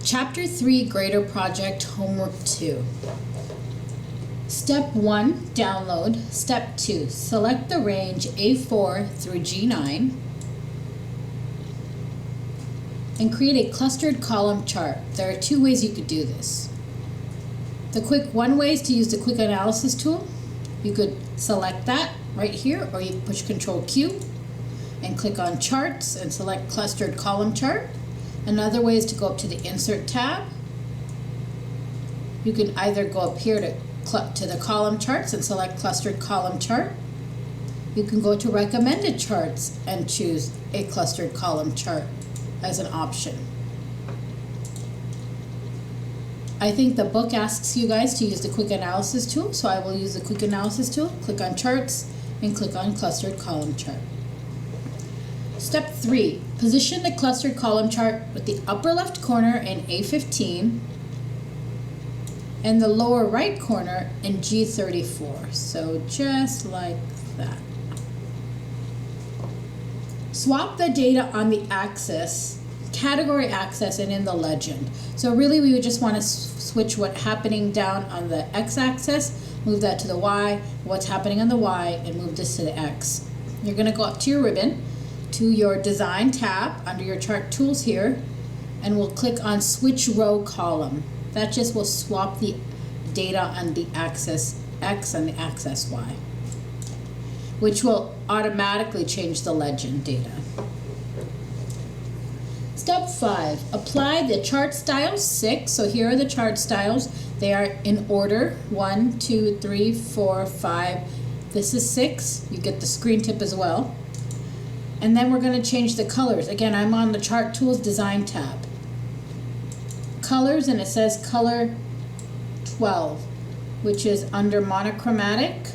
Chapter 3, Grader Project, Homework 2. Step 1, download. Step 2, select the range A4 through G9 and create a clustered column chart. There are two ways you could do this. One way is to use the quick analysis tool. You could select that right here, or you can push Control Q and click on charts and select clustered column chart. Another way is to go up to the Insert tab. You can either go up here to the column charts and select clustered column chart. You can go to recommended charts and choose a clustered column chart as an option. I think the book asks you guys to use the quick analysis tool, so I will use the quick analysis tool. Click on charts and click on clustered column chart. Step 3, position the clustered column chart with the upper left corner in A15 and the lower right corner in G34. So just like that. Swap the data on the axis, category axis, and in the legend. So really we would just want to switch what's happening down on the x-axis, move that to the y, what's happening on the y, and move this to the x. You're going to go up to your ribbon, to your design tab under your chart tools here, and we'll click on switch row column. That just will swap the data on the axis x and the axis y, which will automatically change the legend data. Step 5, apply the chart styles 6. So here are the chart styles. They are in order, 1, 2, 3, 4, 5. This is 6. You get the screen tip as well. And then we're going to change the colors. Again, I'm on the Chart Tools Design tab. Colors, and it says color 12, which is under monochromatic.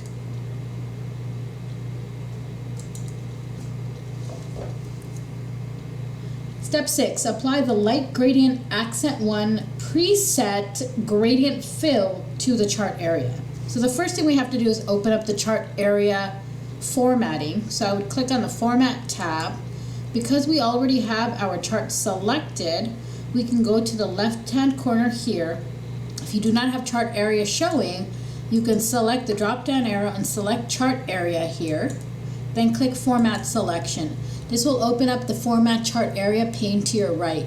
Step 6, apply the light gradient accent 1 preset gradient fill to the chart area. So the first thing we have to do is open up the chart area formatting. So I would click on the Format tab. Because we already have our chart selected, we can go to the left-hand corner here. If you do not have chart area showing, you can select the drop-down arrow and select chart area here. Then click Format Selection. This will open up the Format Chart Area pane to your right.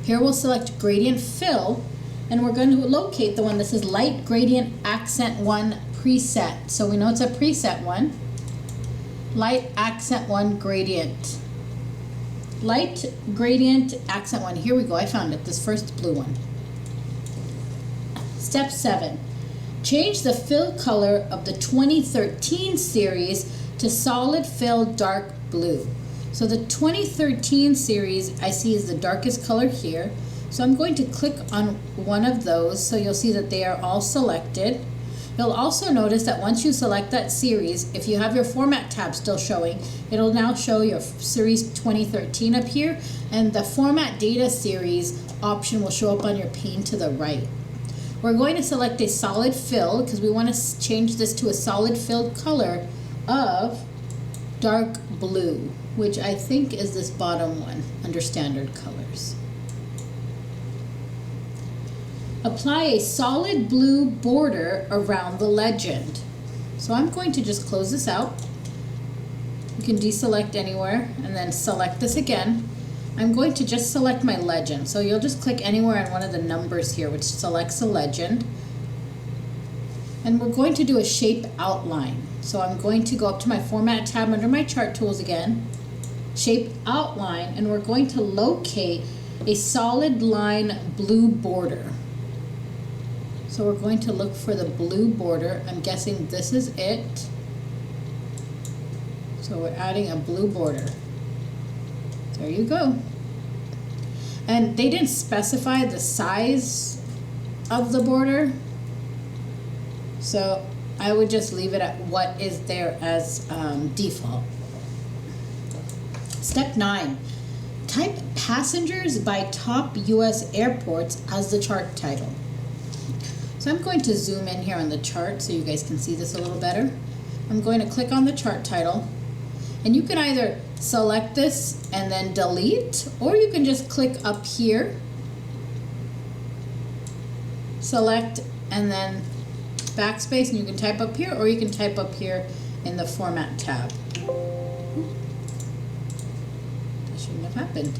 Here we'll select Gradient Fill, and we're going to locate the one that says Light Gradient Accent 1 Preset. So we know it's a preset one. Light Accent 1 Gradient. Light Gradient Accent 1. Here we go. I found it. This first blue one. Step 7. Change the fill color of the 2013 series to solid fill dark blue. So the 2013 series I see is the darkest color here. So I'm going to click on one of those so you'll see that they are all selected. You'll also notice that once you select that series, if you have your Format tab still showing, it'll now show your Series 2013 up here, and the Format Data Series option will show up on your pane to the right. We're going to select a solid fill because we want to change this to a solid filled color of dark blue, which I think is this bottom one under standard colors. Apply a solid blue border around the legend. So I'm going to just close this out. You can deselect anywhere and then select this again. I'm going to just select my legend. So you'll just click anywhere on one of the numbers here, which selects a legend. And we're going to do a shape outline. So I'm going to go up to my Format tab under my Chart Tools again, Shape Outline, and we're going to locate a solid line blue border. So we're going to look for the blue border. I'm guessing this is it. So we're adding a blue border. There you go. And they didn't specify the size of the border, so I would just leave it at what is there as default. Step 9. Type passengers by top US airports as the chart title. So I'm going to zoom in here on the chart so you guys can see this a little better. I'm going to click on the chart title, and you can either select this and then delete, or you can just click up here select, and then backspace, and you can type up here, or you can type up here in the Format tab. That shouldn't have happened.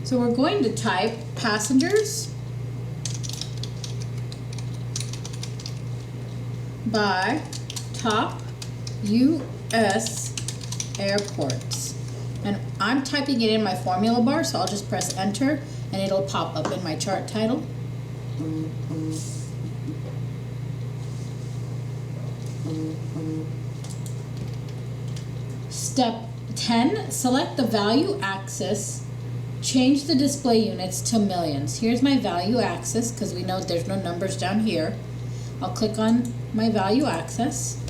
So we're going to type passengers by top U.S. airports. And I'm typing it in my formula bar, so I'll just press enter and it'll pop up in my chart title. Step 10, select the value axis, change the display units to millions. Here's my value axis because we know there's no numbers down here. I'll click on my value axis.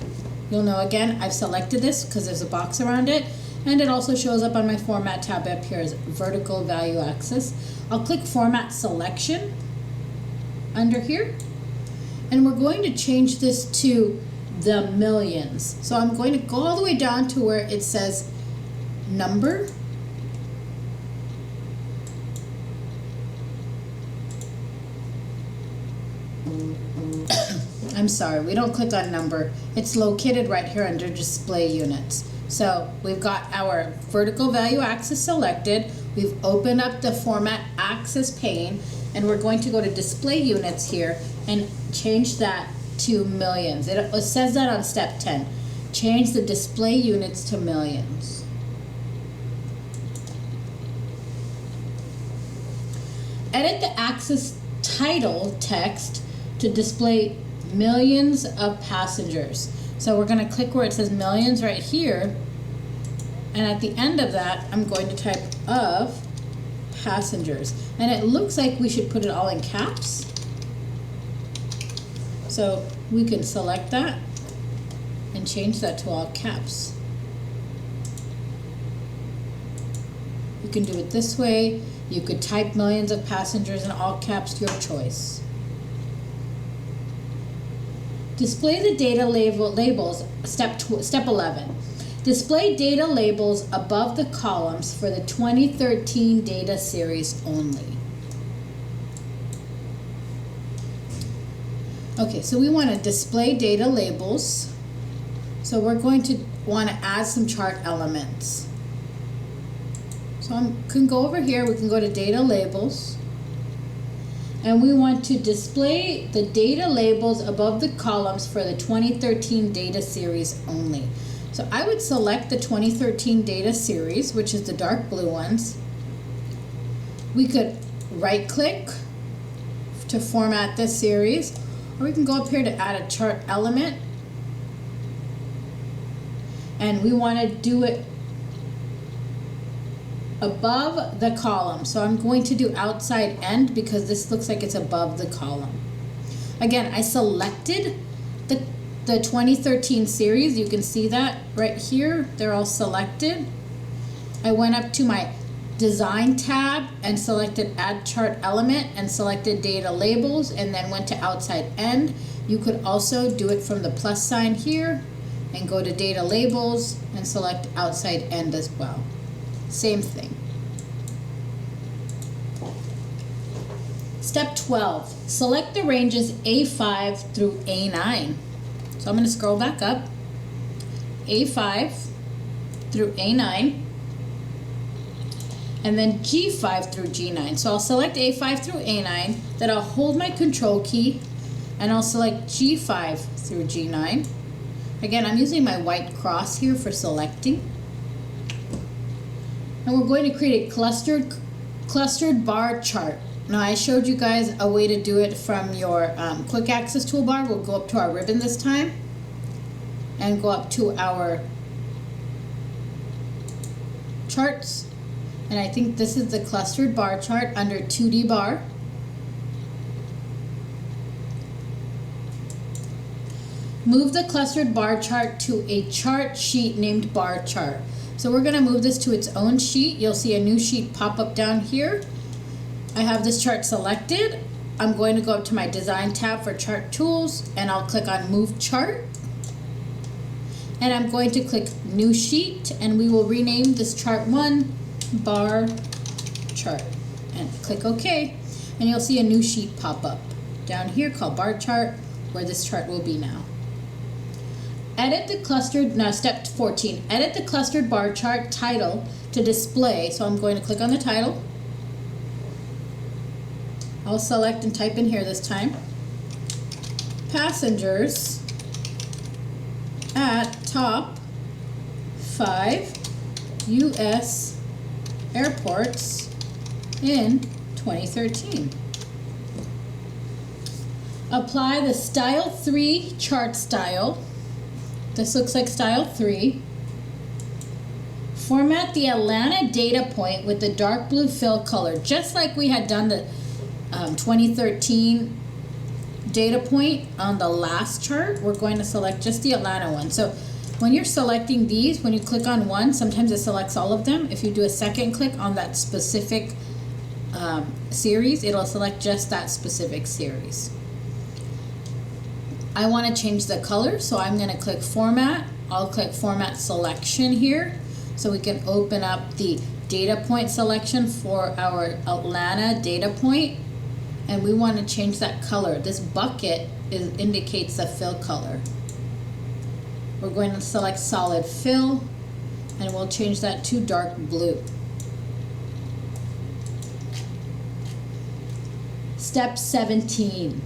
You'll know again I've selected this because there's a box around it, and it also shows up on my Format tab up here as vertical value axis. I'll click Format Selection under here, and we're going to change this to the millions. So I'm going to go all the way down to where it says number. I'm sorry, we don't click on number. It's located right here under display units. So we've got our vertical value axis selected. We've opened up the format axis pane, and we're going to go to display units here and change that to millions. It says that on step 10. Change the display units to millions. Edit the axis title text to display millions of passengers. So we're going to click where it says millions right here, and at the end of that I'm going to type of passengers, and it looks like we should put it all in caps. So we can select that and change that to all caps. You can do it this way. You could type millions of passengers in all caps, your choice. Display the data labels, step 11. Display data labels above the columns for the 2013 data series only. Okay, so we want to display data labels. So we're going to want to add some chart elements. So I can go over here, we can go to data labels. And we want to display the data labels above the columns for the 2013 data series only. So I would select the 2013 data series, which is the dark blue ones. We could right click to format this series, or we can go up here to add a chart element. And we want to do it above the column. So I'm going to do outside end because this looks like it's above the column. Again, I selected the 2013 series. You can see that right here. They're all selected. I went up to my design tab and selected add chart element and selected data labels, and then went to outside end. You could also do it from the plus sign here and go to data labels and select outside end as well. Same thing. Step 12, select the ranges A5 through A9. So I'm going to scroll back up, A5 through A9, and then G5 through G9. So I'll select A5 through A9, then I'll hold my control key, and I'll select G5 through G9. Again, I'm using my white cross here for selecting. And we're going to create a clustered bar chart. Now I showed you guys a way to do it from your quick access toolbar. We'll go up to our ribbon this time and go up to our charts. And I think this is the clustered bar chart under 2D bar. Move the clustered bar chart to a chart sheet named bar chart. So we're going to move this to its own sheet. You'll see a new sheet pop up down here. I have this chart selected. I'm going to go up to my design tab for chart tools, and I'll click on move chart. And I'm going to click new sheet, and we will rename this chart 1 bar chart. And click OK. And you'll see a new sheet pop up down here called bar chart, where this chart will be now. Edit the clustered, now step 14, edit the clustered bar chart title to display. So I'm going to click on the title. I'll select and type in here this time. Passengers at top 5 U.S. airports in 2013. Apply the style 3 chart style. This looks like style 3. Format the Atlanta data point with the dark blue fill color, just like we had done the 2013 data point on the last chart. We're going to select just the Atlanta one. So when you're selecting these, when you click on one, sometimes it selects all of them. If you do a second click on that specific series, it'll select just that specific series. I want to change the color, so I'm going to click Format. I'll click Format Selection here, so we can open up the data point selection for our Atlanta data point. And we want to change that color. This bucket indicates the fill color. We're going to select Solid Fill, and we'll change that to dark blue. Step 17.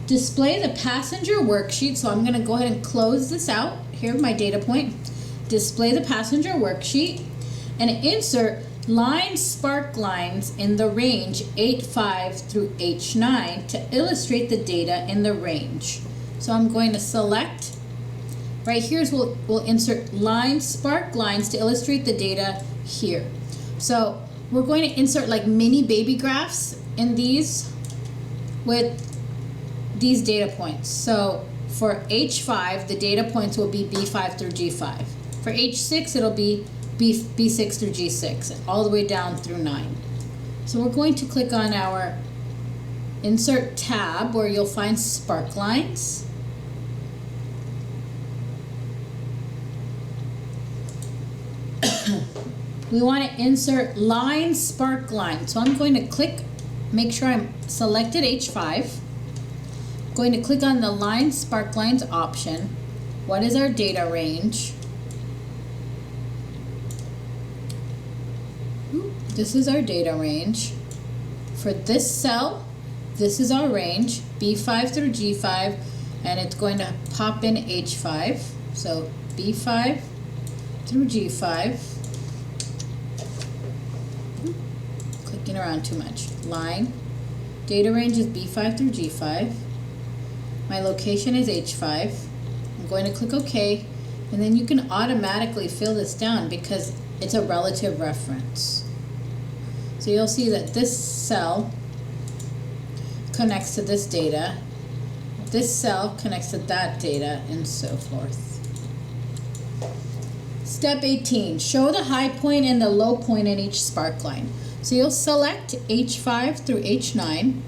Display the passenger worksheet. So I'm going to go ahead and close this out. Here, my data point. Display the passenger worksheet and insert line sparklines in the range H5 through H9 to illustrate the data in the range. So I'm going to select, right here we'll insert line sparklines to illustrate the data here. So we're going to insert like mini baby graphs in these with these data points. So for H5, the data points will be B5 through G5. For H6, it'll be B6 through G6, all the way down through 9. So we're going to click on our Insert tab where you'll find sparklines. We want to insert line sparkline. So I'm going to click, make sure I'm selected H5. Going to click on the line sparklines option. What is our data range? This is our data range. For this cell, this is our range, B5 through G5, and it's going to pop in H5. So B5 through G5. Clicking around too much. Line. Data range is B5 through G5. My location is H5. I'm going to click OK, and then you can automatically fill this down because it's a relative reference. So you'll see that this cell connects to this data, this cell connects to that data, and so forth. Step 18, show the high point and the low point in each sparkline. So you'll select H5 through H9,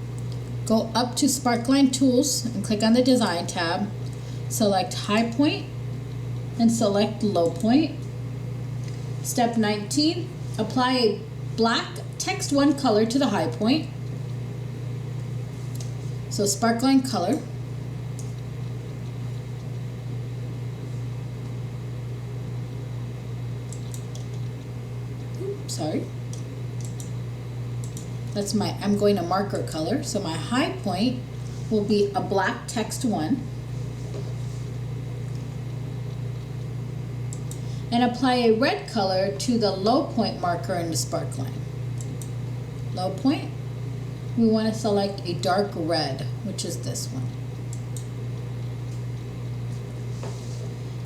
go up to Sparkline Tools and click on the Design tab, select high point and select low point. Step 19, apply a black text 1 color to the high point. So sparkline color. Oops, sorry. That's my, I'm going to marker color. So my high point will be a black text 1. And apply a red color to the low point marker in the sparkline. Low point, we want to select a dark red, which is this one.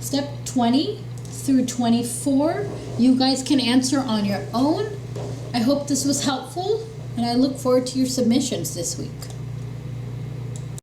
Step 20 through 24, you guys can answer on your own. I hope this was helpful, and I look forward to your submissions this week.